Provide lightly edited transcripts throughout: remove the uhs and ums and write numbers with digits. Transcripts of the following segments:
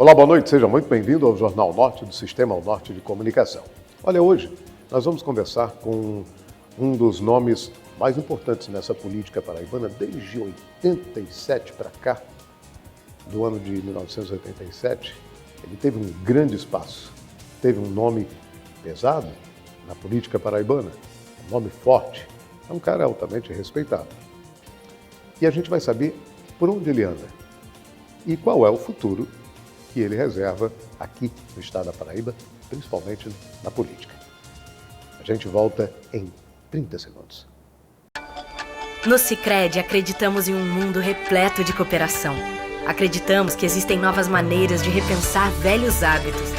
Olá, boa noite, seja muito bem-vindo ao Jornal Norte do Sistema Norte de Comunicação. Olha, hoje nós vamos conversar com um dos nomes mais importantes nessa política paraibana desde 87 para cá, do ano de 1987. Ele teve um grande espaço, teve um nome pesado na política paraibana, um nome forte, é um cara altamente respeitado. E a gente vai saber por onde ele anda e qual é o futuro que ele reserva aqui no estado da Paraíba, principalmente na política. A gente volta em 30 segundos. No Sicredi acreditamos em um mundo repleto de cooperação. Acreditamos que existem novas maneiras de repensar velhos hábitos.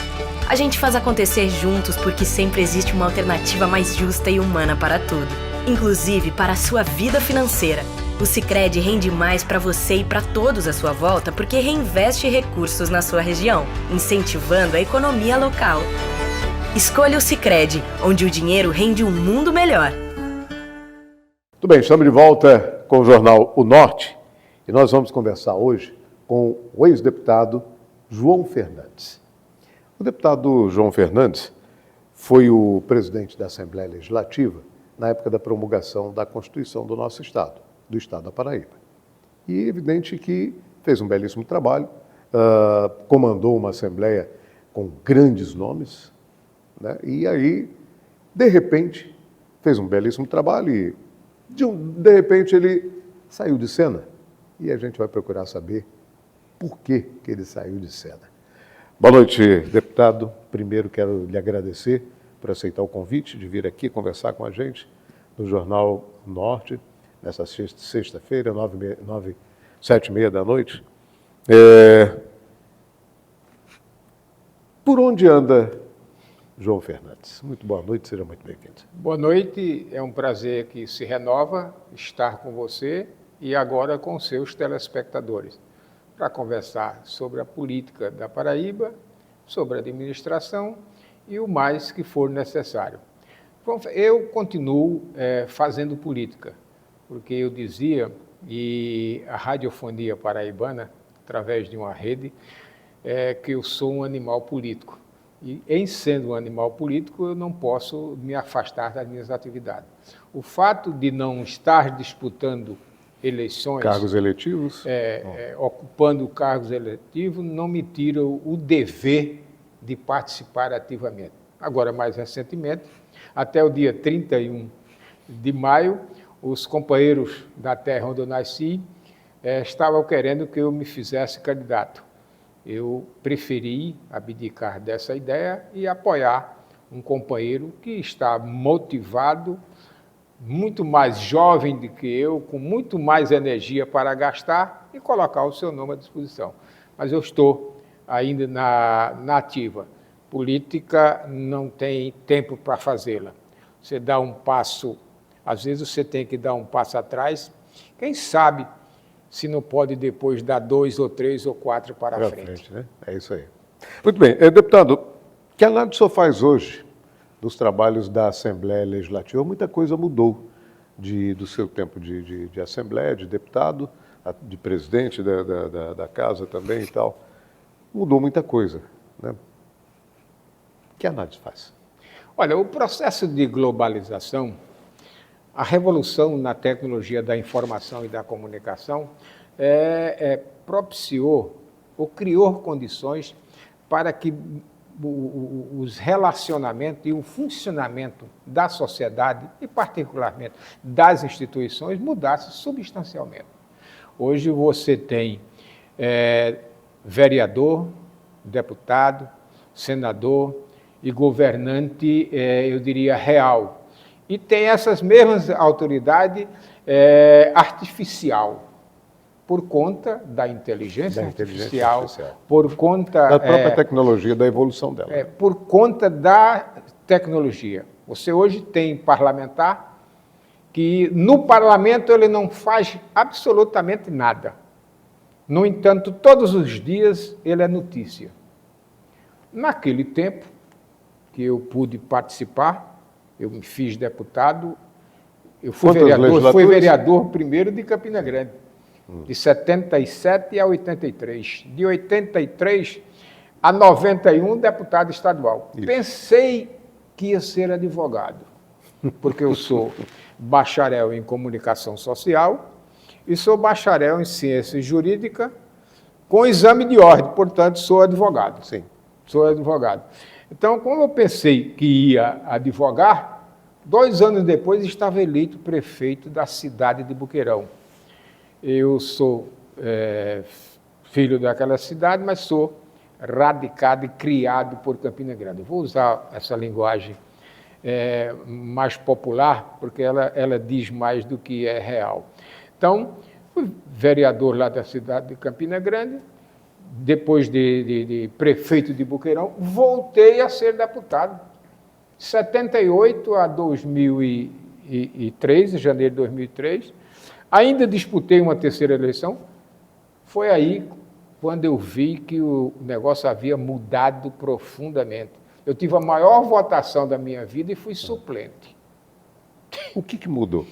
A gente faz acontecer juntos porque sempre existe uma alternativa mais justa e humana para tudo, inclusive para a sua vida financeira. O Sicredi rende mais para você e para todos à sua volta porque reinveste recursos na sua região, incentivando a economia local. Escolha o Sicredi, onde o dinheiro rende um mundo melhor. Muito bem, estamos de volta com o jornal O Norte e nós vamos conversar hoje com o ex-deputado João Fernandes. O deputado João Fernandes foi o presidente da Assembleia Legislativa na época da promulgação da Constituição do nosso estado, do estado da Paraíba. E é evidente que fez um belíssimo trabalho, comandou uma Assembleia com grandes nomes, né? E aí, de repente, fez um belíssimo trabalho e, de repente, ele saiu de cena. E a gente vai procurar saber por que ele saiu de cena. Boa noite, deputado. Primeiro, quero lhe agradecer por aceitar o convite de vir aqui conversar com a gente no Jornal Norte, nessa sexta-feira, 7h30 da noite. Por onde anda João Fernandes? Muito boa noite, seja muito bem-vindo. Boa noite, é um prazer que se renova estar com você e agora com seus telespectadores, para conversar sobre a política da Paraíba, sobre a administração e o mais que for necessário. Eu continuo fazendo política, porque eu dizia, e a radiofonia paraibana, através de uma rede, que eu sou um animal político. E, em sendo um animal político, eu não posso me afastar das minhas atividades. O fato de não estar disputando eleições... Cargos eletivos? Ocupando cargos eletivos, não me tira o dever de participar ativamente. Agora, mais recentemente, até o dia 31 de maio, os companheiros da terra onde eu nasci estavam querendo que eu me fizesse candidato. Eu preferi abdicar dessa ideia e apoiar um companheiro que está motivado, muito mais jovem do que eu, com muito mais energia para gastar e colocar o seu nome à disposição. Mas eu estou ainda na ativa. Política não tem tempo para fazê-la. Você dá um passo, às vezes você tem que dar um passo atrás, quem sabe se não pode depois dar 2 ou 3 ou 4 para frente. Né? É isso aí. Muito bem. Deputado, que análise o senhor faz hoje dos trabalhos da Assembleia Legislativa? Muita coisa mudou do seu tempo de Assembleia, de deputado, de presidente da Casa também e tal. Mudou muita coisa, né? Que análise faz? Olha, o processo de globalização, a revolução na tecnologia da informação e da comunicação propiciou ou criou condições para que os relacionamentos e o funcionamento da sociedade e, particularmente, das instituições mudasse substancialmente. Hoje você tem vereador, deputado, senador e governante, eu diria, real. E tem essas mesmas autoridades artificial, por conta da inteligência artificial, por conta... Da própria tecnologia, da evolução dela. Por conta da tecnologia. Você hoje tem parlamentar que, no parlamento, ele não faz absolutamente nada. No entanto, todos os dias, ele é notícia. Naquele tempo que eu pude participar, eu me fiz deputado, eu fui vereador primeiro de Campina Grande, de 77 a 83. De 83, a 91, deputado estadual. Isso. Pensei que ia ser advogado, porque eu sou bacharel em comunicação social e sou bacharel em ciência jurídica com exame de ordem, portanto, sou advogado. Sim. Sou advogado. Então, como eu pensei que ia advogar, 2 anos depois estava eleito prefeito da cidade de Boqueirão. Eu sou filho daquela cidade, mas sou radicado e criado por Campina Grande. Vou usar essa linguagem mais popular, porque ela diz mais do que é real. Então, fui vereador lá da cidade de Campina Grande, depois de prefeito de Boqueirão, voltei a ser deputado. De 78 a 2003, em janeiro de 2003, ainda disputei uma terceira eleição. Foi aí quando eu vi que o negócio havia mudado profundamente. Eu tive a maior votação da minha vida e fui suplente. O que mudou?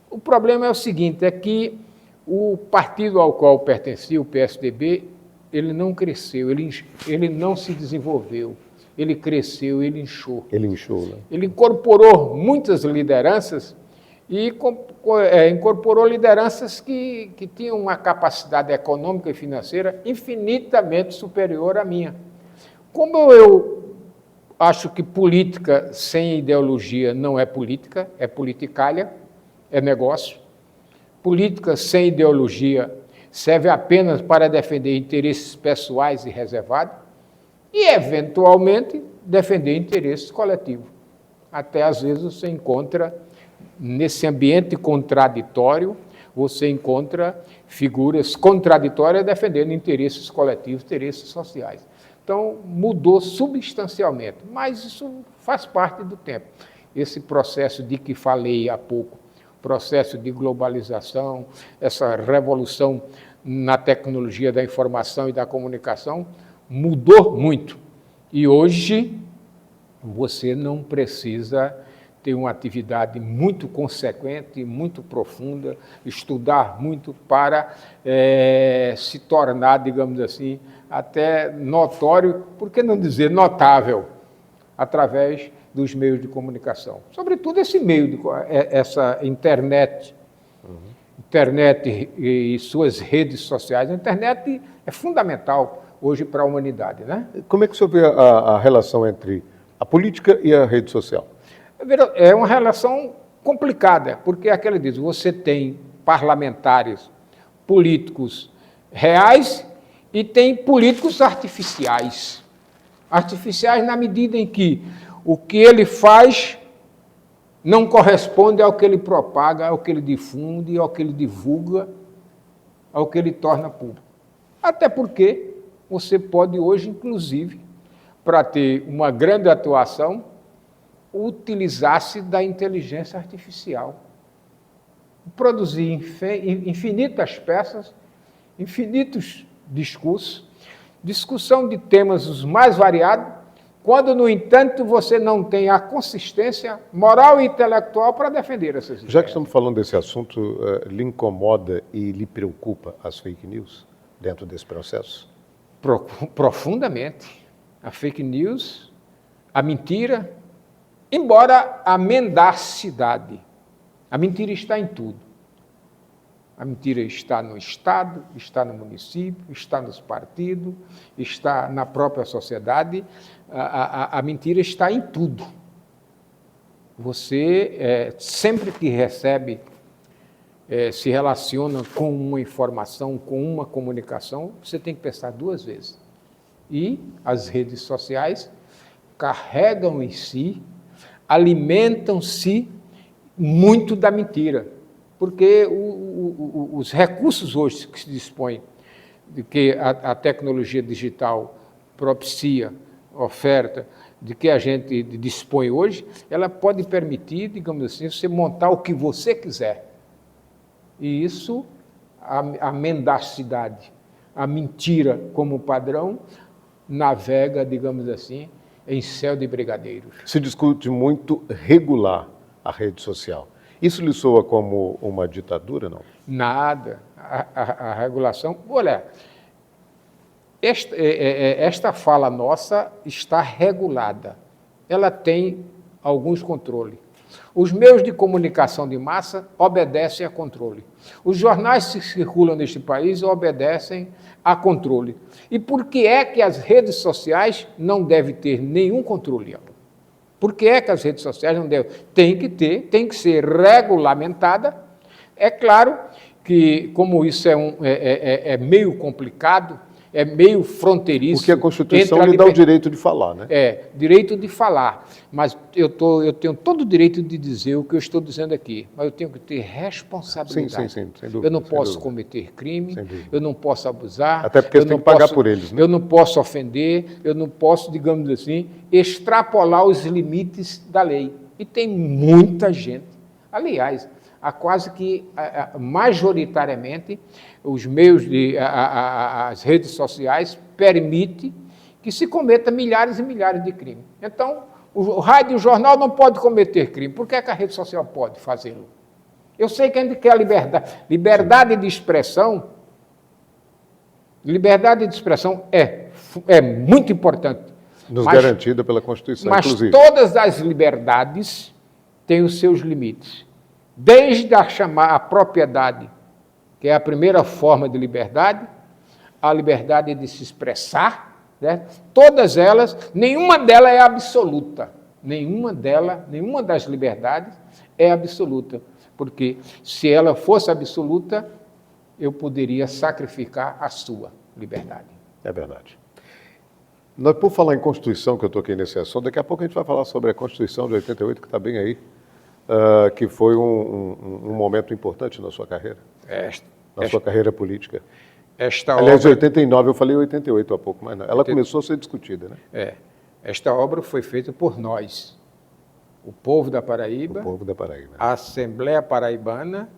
O problema é o seguinte, é que o partido ao qual pertencia, o PSDB, ele não cresceu, ele não se desenvolveu, ele cresceu, ele inchou. Ele inchou, né? Ele incorporou muitas lideranças e incorporou lideranças que tinham uma capacidade econômica e financeira infinitamente superior à minha. Como eu acho que política sem ideologia não é política, é politicalha, é negócio. Política sem ideologia serve apenas para defender interesses pessoais e reservados e, eventualmente, defender interesses coletivos. Até, às vezes, você encontra, nesse ambiente contraditório, você encontra figuras contraditórias defendendo interesses coletivos, interesses sociais. Então, mudou substancialmente, mas isso faz parte do tempo. Esse processo de que falei há pouco, processo de globalização, essa revolução na tecnologia da informação e da comunicação, mudou muito. E hoje, você não precisa ter uma atividade muito consequente, muito profunda, estudar muito para se tornar, digamos assim, até notório, por que não dizer notável, através dos meios de comunicação. Sobretudo esse meio, essa internet, internet e suas redes sociais. A internet é fundamental hoje para a humanidade, né? Como é que o senhor vê a relação entre a política e a rede social? É uma relação complicada, porque aquela diz, você tem parlamentares, políticos reais e tem políticos artificiais. Artificiais na medida em que o que ele faz não corresponde ao que ele propaga, ao que ele difunde, ao que ele divulga, ao que ele torna público. Até porque você pode hoje, inclusive, para ter uma grande atuação, utilizar-se da inteligência artificial. Produzir infinitas peças, infinitos discursos, discussão de temas os mais variados, quando, no entanto, você não tem a consistência moral e intelectual para defender essas ideias. Já que estamos falando desse assunto, lhe incomoda e lhe preocupa as fake news dentro desse processo? Profundamente. A fake news, a mentira, embora a mendacidade. A mentira está em tudo. A mentira está no Estado, está no município, está nos partidos, está na própria sociedade. A mentira está em tudo. Você, sempre que recebe, se relaciona com uma informação, com uma comunicação, você tem que pensar 2 vezes. E as redes sociais carregam em si, alimentam-se muito da mentira. Porque os recursos hoje que se dispõem, de que a tecnologia digital propicia, oferta, de que a gente dispõe hoje, ela pode permitir, digamos assim, você montar o que você quiser. E isso, a mendacidade, a mentira como padrão, navega, digamos assim, em céu de brigadeiros. Se discute muito regular a rede social. Isso lhe soa como uma ditadura, não? Nada. A regulação... Olha, Esta fala nossa está regulada. Ela tem alguns controles. Os meios de comunicação de massa obedecem a controle. Os jornais que circulam neste país obedecem a controle. E por que é que as redes sociais não devem ter nenhum controle? Por que é que as redes sociais não devem? Tem que ter, tem que ser regulamentada. É claro que, como isso é meio complicado, é meio fronteiriço. Porque a Constituição lhe dá o direito de falar, né? Direito de falar. Mas eu tenho todo o direito de dizer o que eu estou dizendo aqui, mas eu tenho que ter responsabilidade. Sim, sem dúvida. Eu não posso cometer crime, eu não posso abusar. Até porque você tem que pagar por eles, né? Eu não posso ofender, eu não posso, digamos assim, extrapolar os limites da lei. E tem muita gente, aliás, quase que majoritariamente os meios as redes sociais permitem que se cometa milhares e milhares de crimes. Então, o rádio e o jornal não pode cometer crime. Por que é que a rede social pode fazê-lo? Eu sei que a gente quer liberdade. Liberdade de expressão é muito importante. Garantida pela Constituição, inclusive. Mas todas as liberdades têm os seus limites. Desde a propriedade, que é a primeira forma de liberdade, a liberdade de se expressar, né? Todas elas, nenhuma delas é absoluta. Nenhuma das liberdades é absoluta. Porque se ela fosse absoluta, eu poderia sacrificar a sua liberdade. É verdade. Por falar em Constituição, que eu estou aqui nesse assunto, daqui a pouco a gente vai falar sobre a Constituição de 88, que está bem aí. Que foi um momento importante na sua carreira, sua carreira política. Aliás, em 89, eu falei 88 há pouco, mas não. Ela começou a ser discutida, né? Esta obra foi feita por nós, o povo da Paraíba, a Assembleia Paraibana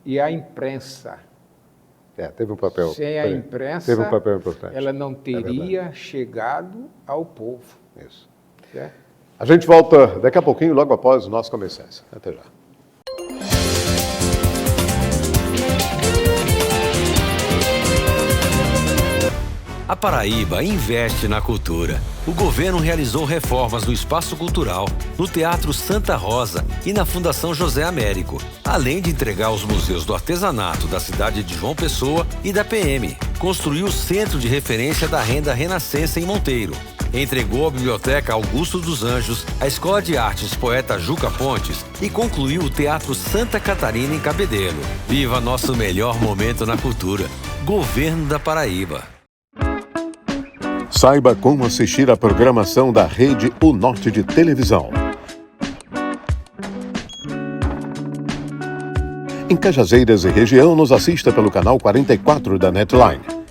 e a imprensa. Teve um papel. Sem a imprensa, teve um papel importante. Ela não teria chegado ao povo. Isso. Certo? A gente volta daqui a pouquinho, logo após o nosso comerciais. Até já. A Paraíba investe na cultura. O governo realizou reformas no Espaço Cultural, no Teatro Santa Rosa e na Fundação José Américo, além de entregar os museus do artesanato da cidade de João Pessoa e da PM. Construiu o Centro de Referência da Renda Renascença em Monteiro. Entregou a Biblioteca Augusto dos Anjos, a Escola de Artes Poeta Juca Pontes e concluiu o Teatro Santa Catarina em Cabedelo. Viva nosso melhor momento na cultura. Governo da Paraíba. Saiba como assistir a programação da Rede O Norte de televisão. Em Cajazeiras e região, nos assista pelo canal 44 da Netline.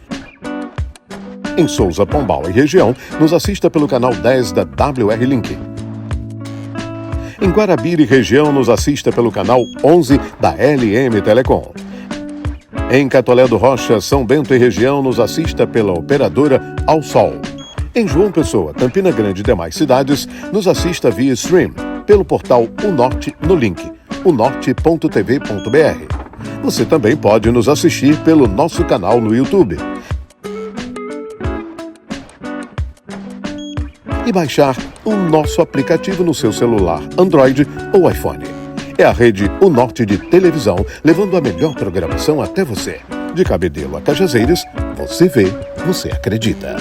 Em Souza, Pombal e região, nos assista pelo canal 10 da WR Link. Em Guarabira e região, nos assista pelo canal 11 da LM Telecom. Em Catolé do Rocha, São Bento e região, nos assista pela operadora Ao Sol. Em João Pessoa, Campina Grande e demais cidades, nos assista via stream pelo portal O Norte no link unorte.tv.br. Você também pode nos assistir pelo nosso canal no YouTube. E baixar o nosso aplicativo no seu celular Android ou iPhone. É a Rede O Norte de televisão, levando a melhor programação até você. De Cabedelo a Cajazeiras, você vê, você acredita.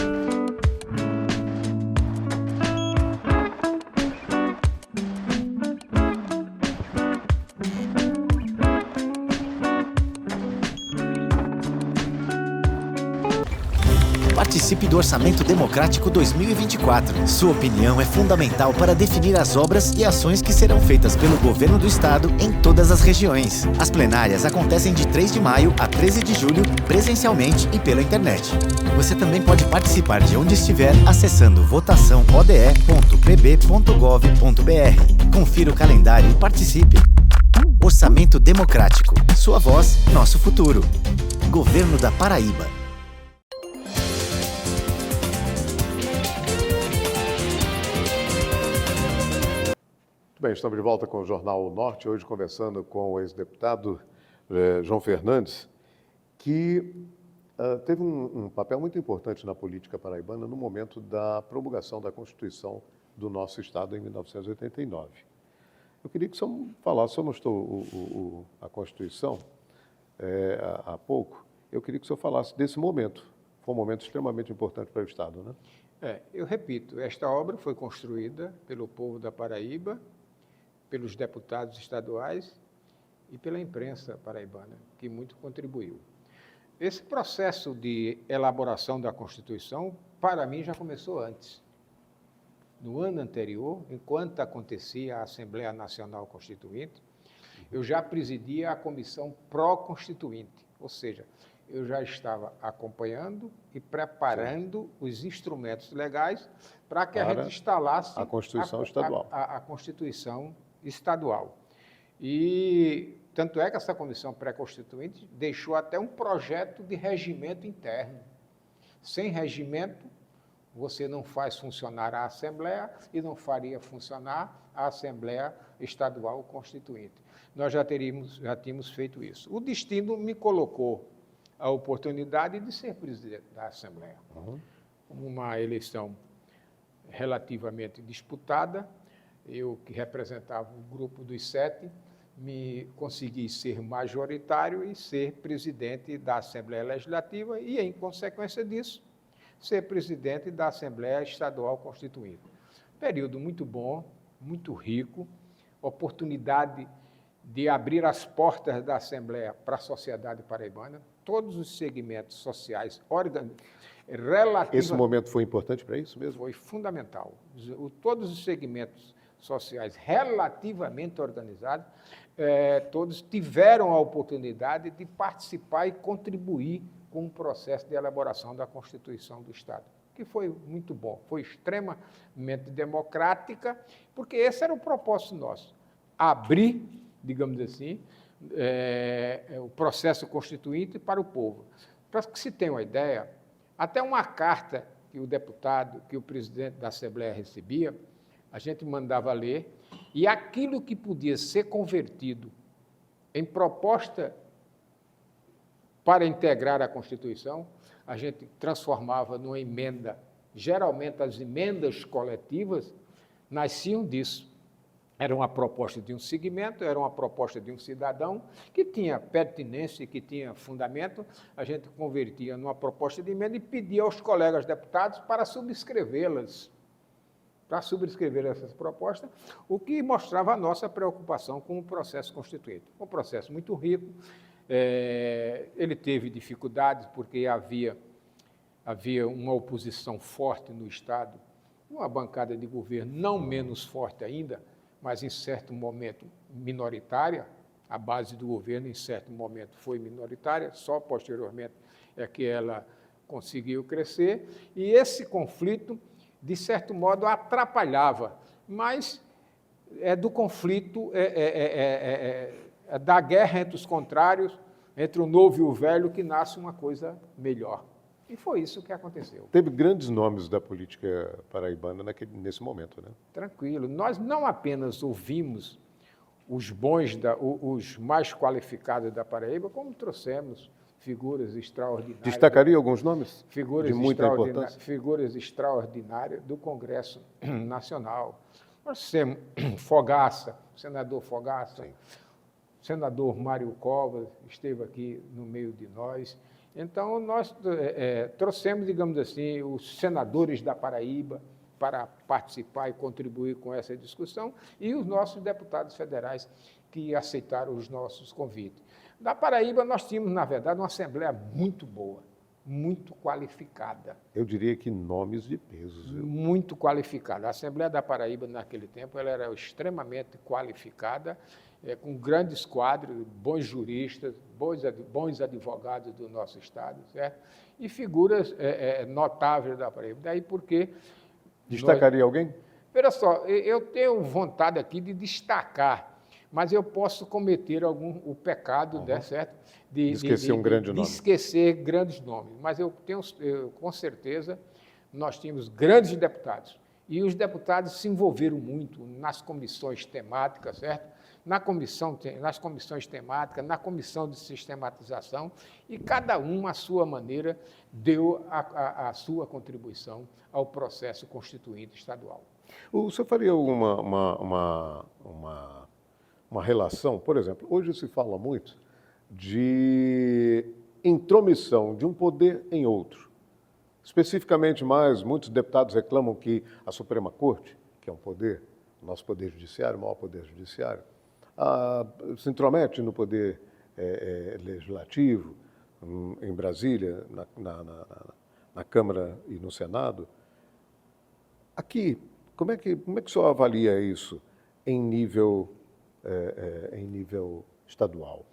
Participe do Orçamento Democrático 2024. Sua opinião é fundamental para definir as obras e ações que serão feitas pelo Governo do Estado em todas as regiões. As plenárias acontecem de 3 de maio a 13 de julho, presencialmente e pela internet. Você também pode participar de onde estiver acessando votação.ode.pb.gov.br. Confira o calendário e participe. Orçamento Democrático. Sua voz, nosso futuro. Governo da Paraíba. Muito bem, estamos de volta com o Jornal O Norte, hoje conversando com o ex-deputado João Fernandes, que teve um papel muito importante na política paraibana no momento da promulgação da Constituição do nosso Estado em 1989. Eu queria que o senhor falasse, o senhor mostrou a Constituição há pouco, eu queria que o senhor falasse desse momento. Foi um momento extremamente importante para o Estado, né? Eu repito, esta obra foi construída pelo povo da Paraíba, pelos deputados estaduais e pela imprensa paraibana, que muito contribuiu. Esse processo de elaboração da Constituição, para mim, já começou antes. No ano anterior, enquanto acontecia a Assembleia Nacional Constituinte, eu já presidia a Comissão Pró-Constituinte, ou seja, eu já estava acompanhando e preparando os instrumentos legais para que a gente instalasse a Constituição Estadual. A Constituição Estadual. E tanto é que essa comissão pré-constituinte deixou até um projeto de regimento interno. Sem regimento, você não faz funcionar a Assembleia e não faria funcionar a Assembleia Estadual Constituinte. Nós já tínhamos feito isso. O destino me colocou a oportunidade de ser presidente da Assembleia. Uma eleição relativamente disputada, eu que representava o grupo dos 7, consegui ser majoritário e ser presidente da Assembleia Legislativa e, em consequência disso, ser presidente da Assembleia Estadual Constituinte. Período muito bom, muito rico, oportunidade de abrir as portas da Assembleia para a sociedade paraibana, todos os segmentos sociais relativos... Esse momento foi importante para isso mesmo? Foi fundamental. Todos os segmentos sociais relativamente organizados, todos tiveram a oportunidade de participar e contribuir com o processo de elaboração da Constituição do Estado, que foi muito bom, foi extremamente democrática, porque esse era o propósito nosso, abrir, digamos assim, o processo constituinte para o povo. Para que se tenha uma ideia, até uma carta que o deputado, que o presidente da Assembleia recebia, a gente mandava ler, e aquilo que podia ser convertido em proposta para integrar a Constituição, a gente transformava numa emenda. Geralmente, as emendas coletivas nasciam disso. Era uma proposta de um segmento, era uma proposta de um cidadão que tinha pertinência, que tinha fundamento. A gente convertia numa proposta de emenda e pedia aos colegas deputados para subscrevê-las, para subscrever essas propostas, o que mostrava a nossa preocupação com o processo constituinte. Um processo muito rico, ele teve dificuldades porque havia uma oposição forte no Estado, uma bancada de governo não menos forte ainda, mas em certo momento minoritária. A base do governo em certo momento foi minoritária, só posteriormente é que ela conseguiu crescer, e esse conflito, de certo modo, atrapalhava, mas do conflito, da guerra entre os contrários, entre o novo e o velho, que nasce uma coisa melhor. E foi isso que aconteceu. Teve grandes nomes da política paraibana nesse momento, né? Tranquilo. Nós não apenas ouvimos os bons, os mais qualificados da Paraíba, como trouxemos figuras extraordinárias. Destacaria alguns nomes de muita importância? Figuras extraordinárias do Congresso Nacional. Nós temos Fogaça, senador Fogaça, sim. Senador Mário Covas esteve aqui no meio de nós. Então, nós trouxemos, digamos assim, os senadores da Paraíba para participar e contribuir com essa discussão e os nossos deputados federais que aceitaram os nossos convites. Da Paraíba, nós tínhamos, na verdade, uma Assembleia muito boa, muito qualificada. Eu diria que nomes de peso. Viu? Muito qualificada. A Assembleia da Paraíba, naquele tempo, ela era extremamente qualificada, com grandes quadros, bons juristas, bons advogados do nosso Estado, certo? E figuras notáveis da Paraíba. Daí porque... Destacaria alguém? Olha só, eu tenho vontade aqui de destacar, mas eu posso cometer o pecado, né, certo? De esquecer um grande nome. De esquecer grandes nomes. Mas com certeza, nós tínhamos grandes deputados. E os deputados se envolveram muito nas comissões temáticas, certo? nas comissões temáticas, na comissão de sistematização, e cada um, à sua maneira, deu a sua contribuição ao processo constituinte estadual. O senhor faria uma relação, por exemplo, hoje se fala muito de intromissão de um poder em outro. Especificamente mais, muitos deputados reclamam que a Suprema Corte, que é um poder, o nosso poder judiciário, o maior poder judiciário, se intromete no poder legislativo, em Brasília, na Câmara e no Senado. Aqui, como é que o senhor avalia isso em nível estadual?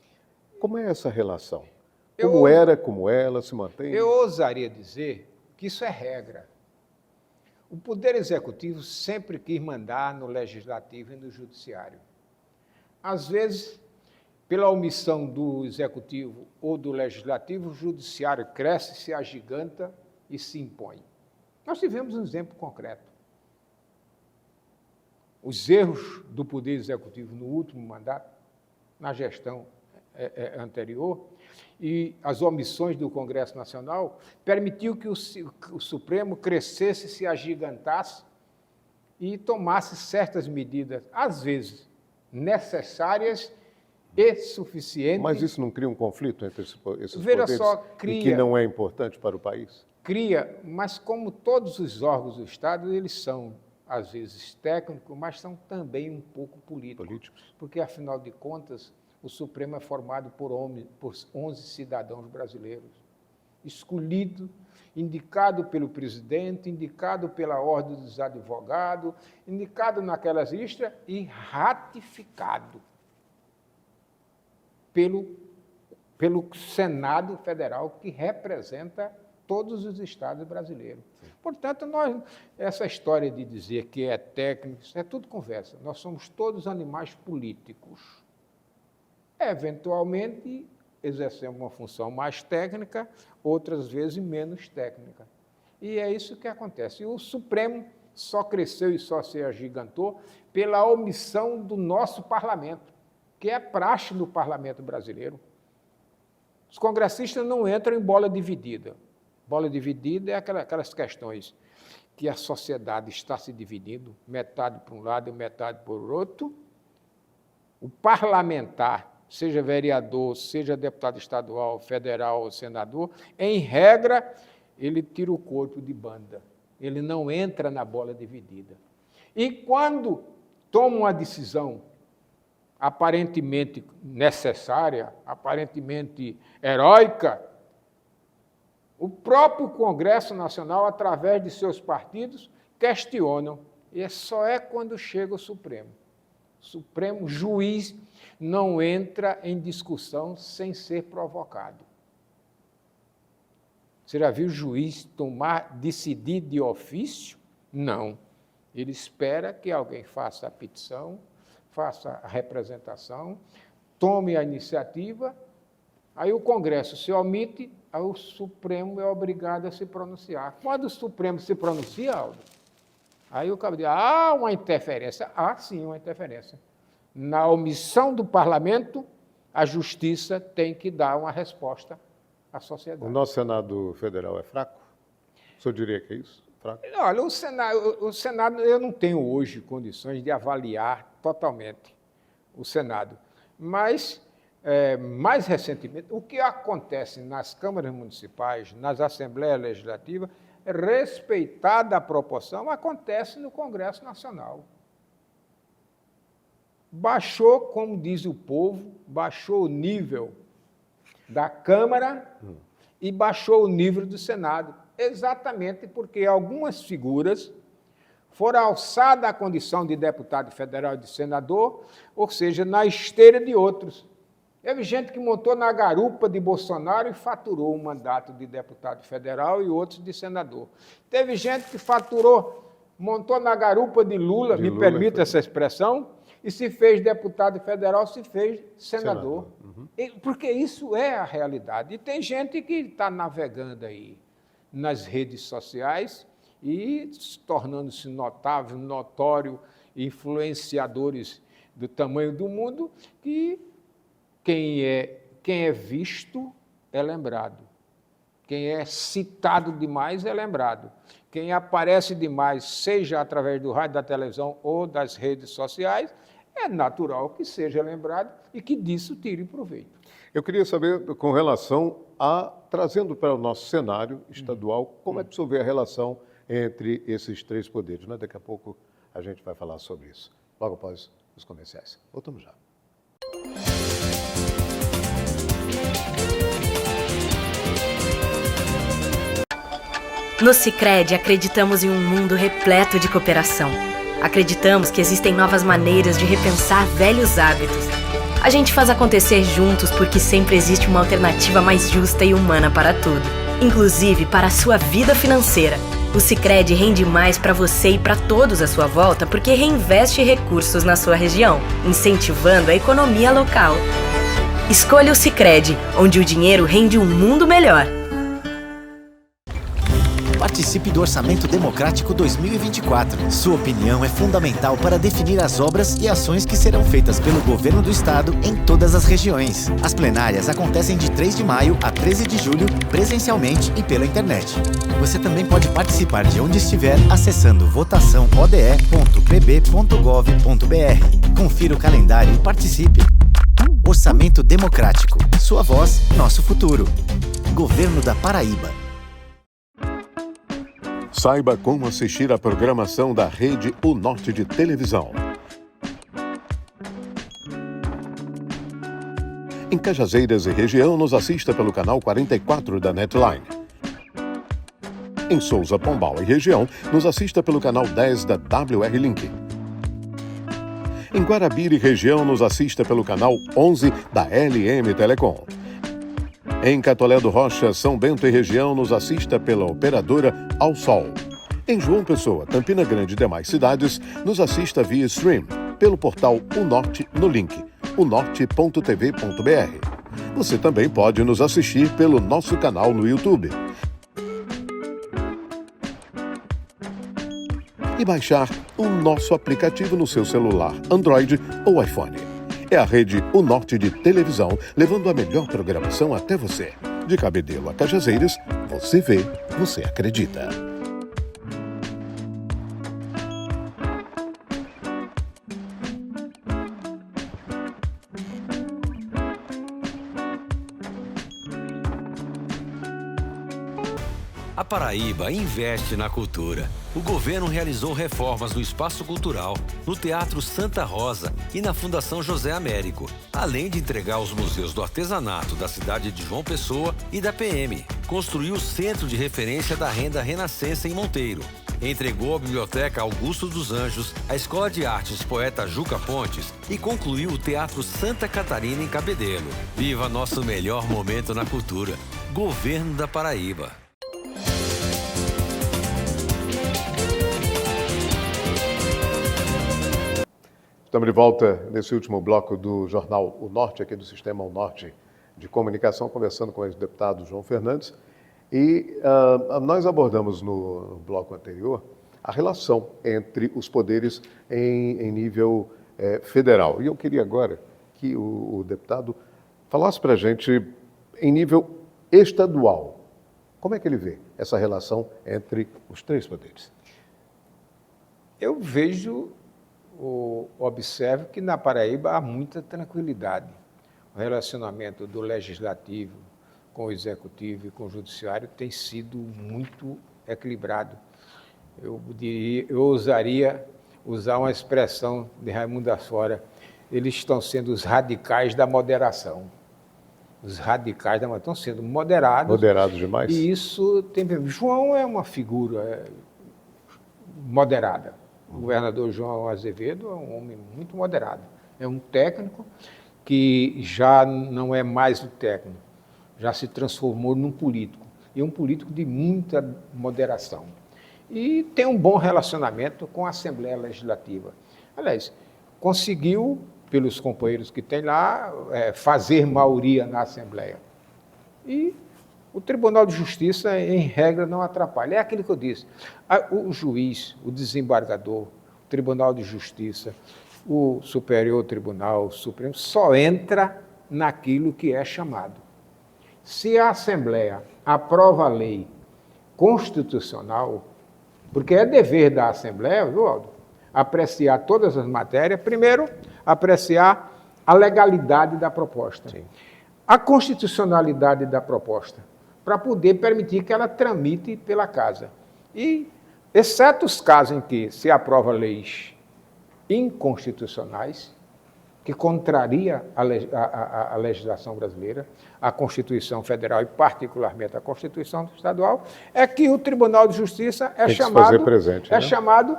Como é essa relação? Como ela se mantém? Eu ousaria dizer que isso é regra. O Poder Executivo sempre quis mandar no Legislativo e no Judiciário. Às vezes, pela omissão do Executivo ou do Legislativo, o Judiciário cresce, se agiganta e se impõe. Nós tivemos um exemplo concreto. Os erros do Poder Executivo no último mandato, na gestão anterior, e as omissões do Congresso Nacional, permitiu que o Supremo crescesse, se agigantasse e tomasse certas medidas, às vezes necessárias e suficientes. Mas isso não cria um conflito entre esses poderes? Só, cria, e que não é importante para o país? Cria, mas como todos os órgãos do Estado, eles são, às vezes, técnicos, mas são também um pouco políticos. Porque, afinal de contas, o Supremo é formado por 11 cidadãos brasileiros, escolhido, indicado pelo presidente, indicado pela Ordem dos Advogados, indicado naquelas listas e ratificado pelo Senado Federal, que representa todos os estados brasileiros. Portanto, essa história de dizer que é técnico, isso é tudo conversa. Nós somos todos animais políticos. Eventualmente, exercemos uma função mais técnica, outras vezes menos técnica. E é isso que acontece. E o Supremo só cresceu e só se agigantou pela omissão do nosso parlamento, que é praxe no parlamento brasileiro. Os congressistas não entram em bola dividida. Bola dividida é aquelas questões que a sociedade está se dividindo, metade para um lado e metade para o outro. O parlamentar, seja vereador, seja deputado estadual, federal ou senador, em regra, ele tira o corpo de banda. Ele não entra na bola dividida. E quando toma uma decisão aparentemente necessária, aparentemente heróica, o próprio Congresso Nacional, através de seus partidos, questionam. E só é quando chega o Supremo. O Supremo juiz não entra em discussão sem ser provocado. Você já viu o juiz decidir de ofício? Não. Ele espera que alguém faça a petição, faça a representação, tome a iniciativa, aí o Congresso se omite, aí o Supremo é obrigado a se pronunciar. Quando o Supremo se pronuncia, Aldo, aí o cabo diz, uma interferência. Sim, uma interferência. Na omissão do parlamento, a justiça tem que dar uma resposta à sociedade. O nosso Senado Federal é fraco? O senhor diria que é isso? Fraco? Olha, o Senado, eu não tenho hoje condições de avaliar totalmente o Senado, mas, mais recentemente, o que acontece nas câmaras municipais, nas assembleias legislativas, respeitada a proporção, acontece no Congresso Nacional. Baixou, como diz o povo, baixou o nível da Câmara e baixou o nível do Senado, exatamente porque algumas figuras foram alçadas à condição de deputado federal e de senador, ou seja, na esteira de outros. Teve gente que montou na garupa de Bolsonaro e faturou um mandato de deputado federal e outros de senador. Teve gente que montou na garupa de Lula, me permita essa expressão, e se fez deputado federal, se fez senador. Uhum. Porque isso é a realidade. E tem gente que está navegando aí nas redes sociais e tornando-se notável, notório, influenciadores do tamanho do mundo, que quem é visto é lembrado. Quem é citado demais é lembrado. Quem aparece demais, seja através do rádio, da televisão ou das redes sociais, é natural que seja lembrado e que disso tire proveito. Eu queria saber, com relação a, trazendo para o nosso cenário estadual, como é que o senhor vê a relação entre esses três poderes, né? Daqui a pouco a gente vai falar sobre isso, logo após os comerciais. Voltamos já. No Sicredi, acreditamos em um mundo repleto de cooperação. Acreditamos que existem novas maneiras de repensar velhos hábitos. A gente faz acontecer juntos porque sempre existe uma alternativa mais justa e humana para tudo, inclusive para a sua vida financeira. O Sicredi rende mais para você e para todos à sua volta porque reinveste recursos na sua região, incentivando a economia local. Escolha o Sicredi, onde o dinheiro rende um mundo melhor. Participe do Orçamento Democrático 2024. Sua opinião é fundamental para definir as obras e ações que serão feitas pelo Governo do Estado em todas as regiões. As plenárias acontecem de 3 de maio a 13 de julho, presencialmente e pela internet. Você também pode participar de onde estiver acessando votaçãoode.pb.gov.br. Confira o calendário e participe. Orçamento Democrático. Sua voz, nosso futuro. Governo da Paraíba. Saiba como assistir à programação da Rede O Norte de televisão. Em Cajazeiras e região, nos assista pelo canal 44 da Netline. Em Souza, Pombal e região, nos assista pelo canal 10 da WR Link. Em Guarabira e região, nos assista pelo canal 11 da LM Telecom. Em Catolé do Rocha, São Bento e região, nos assista pela operadora Ao Sol. Em João Pessoa, Campina Grande e demais cidades, nos assista via stream, pelo portal O Norte no link unorte.tv.br. Você também pode nos assistir pelo nosso canal no YouTube. E baixar o nosso aplicativo no seu celular, Android ou iPhone. É a Rede O Norte de televisão, levando a melhor programação até você. De Cabedelo a Cajazeiras, você vê, você acredita. A Paraíba investe na cultura. O governo realizou reformas no Espaço Cultural, no Teatro Santa Rosa e na Fundação José Américo, além de entregar os museus do artesanato da cidade de João Pessoa e da PM. Construiu o Centro de Referência da Renda Renascença em Monteiro. Entregou a Biblioteca Augusto dos Anjos, a Escola de Artes Poeta Juca Pontes e concluiu o Teatro Santa Catarina em Cabedelo. Viva nosso melhor momento na cultura. Governo da Paraíba. Estamos de volta nesse último bloco do Jornal O Norte, aqui do Sistema O Norte de Comunicação, conversando com o ex-deputado João Fernandes. E nós abordamos no bloco anterior a relação entre os poderes em nível federal. E eu queria agora que o deputado falasse para a gente, em nível estadual, como é que ele vê essa relação entre os três poderes? Eu observo que na Paraíba há muita tranquilidade. O relacionamento do Legislativo com o Executivo e com o Judiciário tem sido muito equilibrado. Eu ousaria usar uma expressão de Raimundo Asfora, eles estão sendo os radicais da moderação. Os radicais da moderação estão sendo moderados. Moderados demais? E isso tem... João é uma figura moderada. O governador João Azevedo é um homem muito moderado. É um técnico que já não é mais o técnico, já se transformou num político. E um político de muita moderação. E tem um bom relacionamento com a Assembleia Legislativa. Aliás, conseguiu, pelos companheiros que tem lá, fazer maioria na Assembleia. E o Tribunal de Justiça, em regra, não atrapalha. É aquilo que eu disse. O juiz, o desembargador, o Tribunal de Justiça, o Superior Tribunal Supremo só entra naquilo que é chamado. Se a Assembleia aprova a lei constitucional, porque é dever da Assembleia, viu, Aldo, apreciar todas as matérias, primeiro, apreciar a legalidade da proposta, sim, a constitucionalidade da proposta, para poder permitir que ela tramite pela Casa. E, exceto os casos em que se aprova leis inconstitucionais, que contraria a legislação brasileira, a Constituição Federal e, particularmente, a Constituição Estadual, é que o Tribunal de Justiça é chamado, presente, né? chamado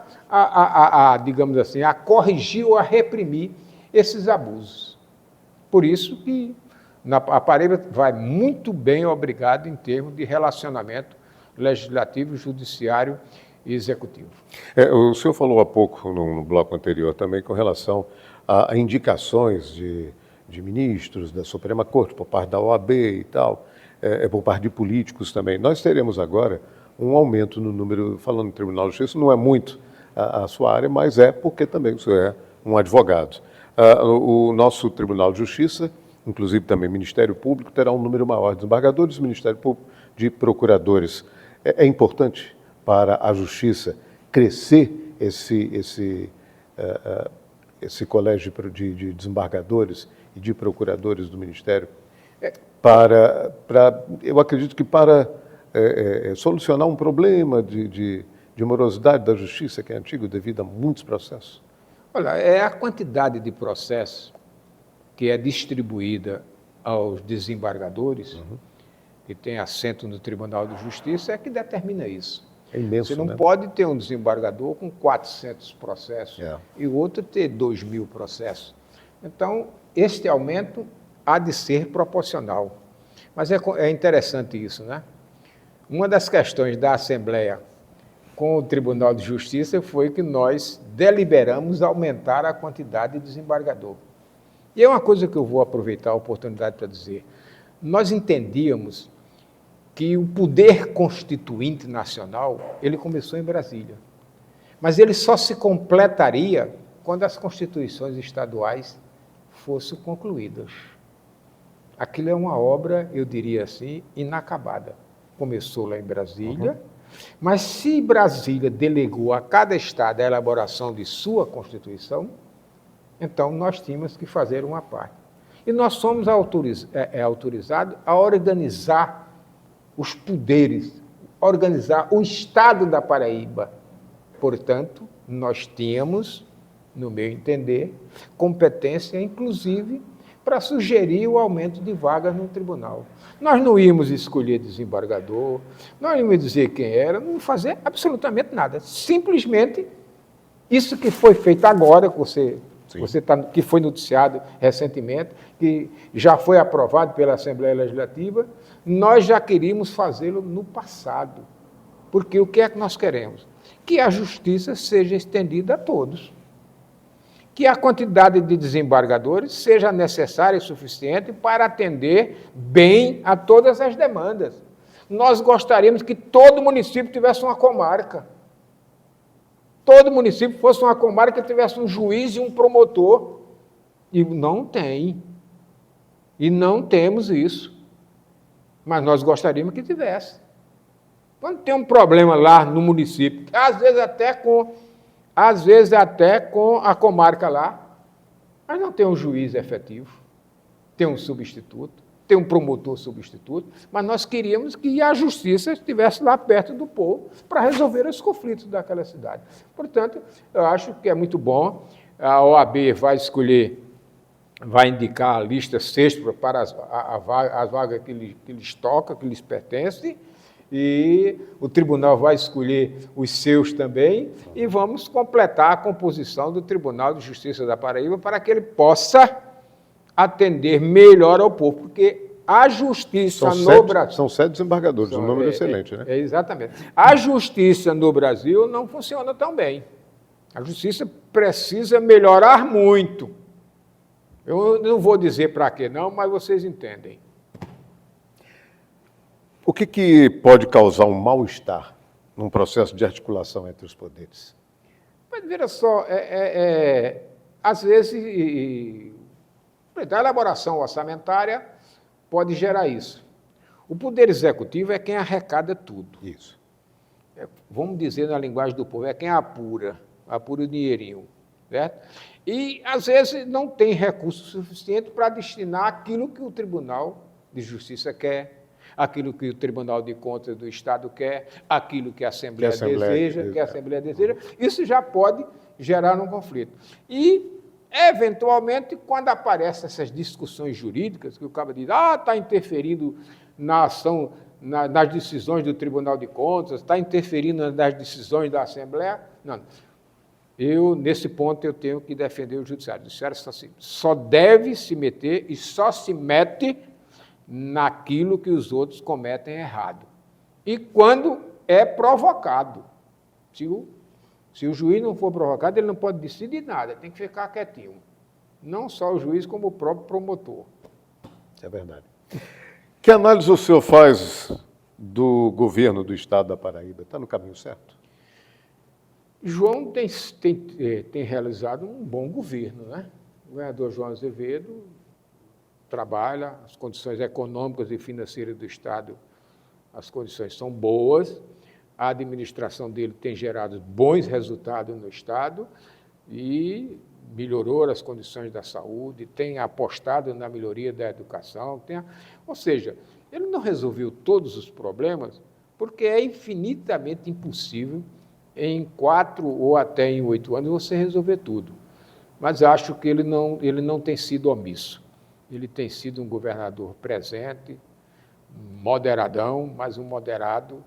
digamos assim, a corrigir ou a reprimir esses abusos. Por isso que a Paraíba vai muito bem, obrigado, em termos de relacionamento legislativo, judiciário e executivo. O senhor falou há pouco, no bloco anterior, também com relação a indicações de ministros da Suprema Corte, por parte da OAB e tal, por parte de políticos também. Nós teremos agora um aumento no número, falando no Tribunal de Justiça, não é muito a sua área, mas é porque também o senhor é um advogado. O nosso Tribunal de Justiça, inclusive também o Ministério Público, terá um número maior de desembargadores, o Ministério Público de procuradores. É importante para a Justiça crescer esse colégio de desembargadores e de procuradores do Ministério, eu acredito que para solucionar um problema de morosidade da Justiça, que é antigo devido a muitos processos? Olha, é a quantidade de processos que é distribuída aos desembargadores, que tem assento no Tribunal de Justiça, é que determina isso. É imenso, você não, né? pode ter um desembargador com 400 processos e o outro ter 2.000 processos. Então, este aumento há de ser proporcional. Mas é interessante isso, né? Uma das questões da Assembleia com o Tribunal de Justiça foi que nós deliberamos aumentar a quantidade de desembargador. E é uma coisa que eu vou aproveitar a oportunidade para dizer. Nós entendíamos que o poder constituinte nacional, ele começou em Brasília. Mas ele só se completaria quando as constituições estaduais fossem concluídas. Aquilo é uma obra, eu diria assim, inacabada. Começou lá em Brasília, mas se Brasília delegou a cada estado a elaboração de sua Constituição, então nós tínhamos que fazer uma parte. E nós somos autorizados a organizar os poderes, organizar o Estado da Paraíba. Portanto, nós tínhamos, no meu entender, competência, inclusive, para sugerir o aumento de vagas no tribunal. Nós não íamos escolher desembargador, nós não íamos dizer quem era, não fazer absolutamente nada. Simplesmente, isso que foi feito agora, que foi noticiado recentemente, que já foi aprovado pela Assembleia Legislativa, nós já queríamos fazê-lo no passado. Porque o que é que nós queremos? Que a justiça seja estendida a todos. Que a quantidade de desembargadores seja necessária e suficiente para atender bem a todas as demandas. Nós gostaríamos que todo município tivesse uma comarca. Todo município fosse uma comarca que tivesse um juiz e um promotor. E não tem. E não temos isso. Mas nós gostaríamos que tivesse. Quando tem um problema lá no município, às vezes até com a comarca lá, mas não tem um juiz efetivo, tem um substituto, tem um promotor substituto, mas nós queríamos que a justiça estivesse lá perto do povo para resolver os conflitos daquela cidade. Portanto, eu acho que é muito bom. A OAB vai indicar a lista sexta para as vagas que lhes toca, que lhes pertencem, e o tribunal vai escolher os seus também, e vamos completar a composição do Tribunal de Justiça da Paraíba para que ele possa atender melhor ao povo, porque a justiça no Brasil... São 7 desembargadores, um número excelente, né? Exatamente. A justiça no Brasil não funciona tão bem. A justiça precisa melhorar muito. Eu não vou dizer para quê não, mas vocês entendem. O que pode causar um mal-estar num processo de articulação entre os poderes? Mas, veja só, às vezes, a elaboração orçamentária pode gerar isso. O Poder Executivo é quem arrecada tudo. Isso. Vamos dizer na linguagem do povo, é quem apura o dinheirinho, certo? E, às vezes, não tem recurso suficiente para destinar aquilo que o Tribunal de Justiça quer, aquilo que o Tribunal de Contas do Estado quer, aquilo que a Assembleia deseja, isso já pode gerar um conflito. E, eventualmente, quando aparecem essas discussões jurídicas, que o cara diz, está interferindo na ação, nas decisões do Tribunal de Contas, está interferindo nas decisões da Assembleia, não. Nesse ponto, eu tenho que defender o Judiciário. O Judiciário só deve se meter e só se mete naquilo que os outros cometem errado. E quando é provocado. Se o juiz não for provocado, ele não pode decidir nada, tem que ficar quietinho. Não só o juiz, como o próprio promotor. É verdade. Que análise o senhor faz do governo do Estado da Paraíba? Está no caminho certo? João tem realizado um bom governo, né? O governador João Azevedo trabalha, as condições econômicas e financeiras do Estado, as condições são boas, a administração dele tem gerado bons resultados no Estado e melhorou as condições da saúde, tem apostado na melhoria da educação, ou seja, ele não resolveu todos os problemas, porque é infinitamente impossível em 4 ou até em 8 anos você resolver tudo. Mas acho que ele não tem sido omisso. Ele tem sido um governador presente, moderadão, mas um moderado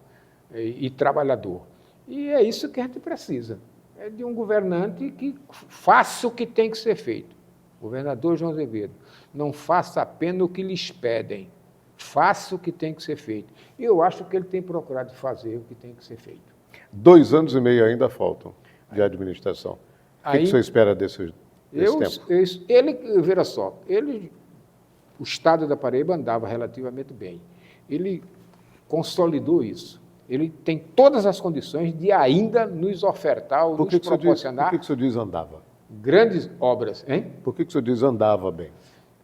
e trabalhador. E é isso que a gente precisa. É de um governante que faça o que tem que ser feito. Governador João Azevedo, não faça apenas o que lhes pedem, faça o que tem que ser feito. E eu acho que ele tem procurado fazer o que tem que ser feito. 2 anos e meio ainda faltam de administração. O que o senhor espera desse tempo? Veja só, o Estado da Paraíba andava relativamente bem. Ele consolidou isso. Ele tem todas as condições de ainda nos ofertar ou nos proporcionar... Por que o senhor diz andava? Grandes obras, hein? Por que o senhor diz andava bem?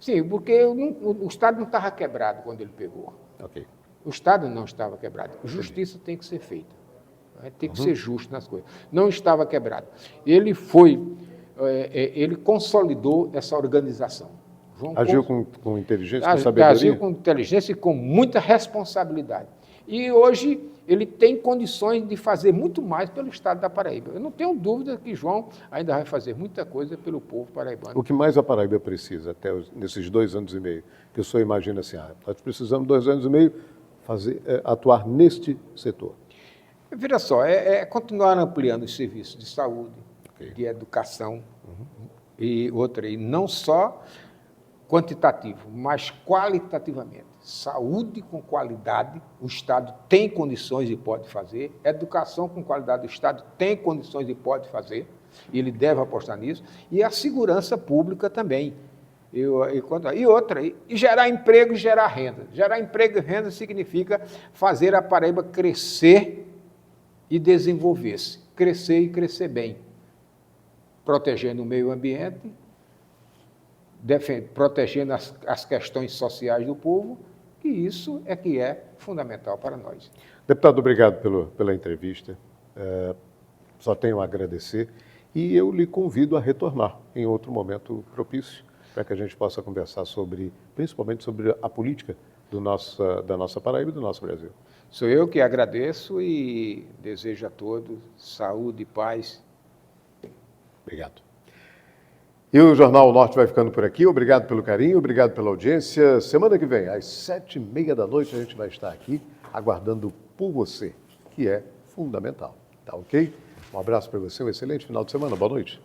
Sim, porque o Estado não estava quebrado quando ele pegou. Ok. O Estado não estava quebrado. Justiça tem que ser feita. Tem que ser justo nas coisas. Não estava quebrado. Ele consolidou essa organização. Agiu com inteligência, com sabedoria? Agiu com inteligência e com muita responsabilidade. E hoje ele tem condições de fazer muito mais pelo Estado da Paraíba. Eu não tenho dúvida que João ainda vai fazer muita coisa pelo povo paraibano. O que mais a Paraíba precisa, até nesses 2 anos e meio, que o senhor imagina assim, nós precisamos 2 anos e meio atuar neste setor? Veja só, continuar ampliando os serviços de saúde, de educação e não só quantitativo, mas qualitativamente. Saúde com qualidade, o Estado tem condições e pode fazer. Educação com qualidade, o Estado tem condições e pode fazer. E ele deve apostar nisso. E a segurança pública também. E gerar emprego e gerar renda. Gerar emprego e renda significa fazer a Paraíba crescer e desenvolver-se. Crescer e crescer bem. Protegendo o meio ambiente, protegendo as questões sociais do povo, que isso é que é fundamental para nós. Deputado, obrigado pela entrevista. Só tenho a agradecer e eu lhe convido a retornar em outro momento propício para que a gente possa conversar principalmente sobre a política da nossa Paraíba e do nosso Brasil. Sou eu que agradeço e desejo a todos saúde e paz. Obrigado. E o Jornal Norte vai ficando por aqui. Obrigado pelo carinho, obrigado pela audiência. Semana que vem, às 7h30 a gente vai estar aqui aguardando por você, que é fundamental. Tá ok? Um abraço para você, um excelente final de semana. Boa noite.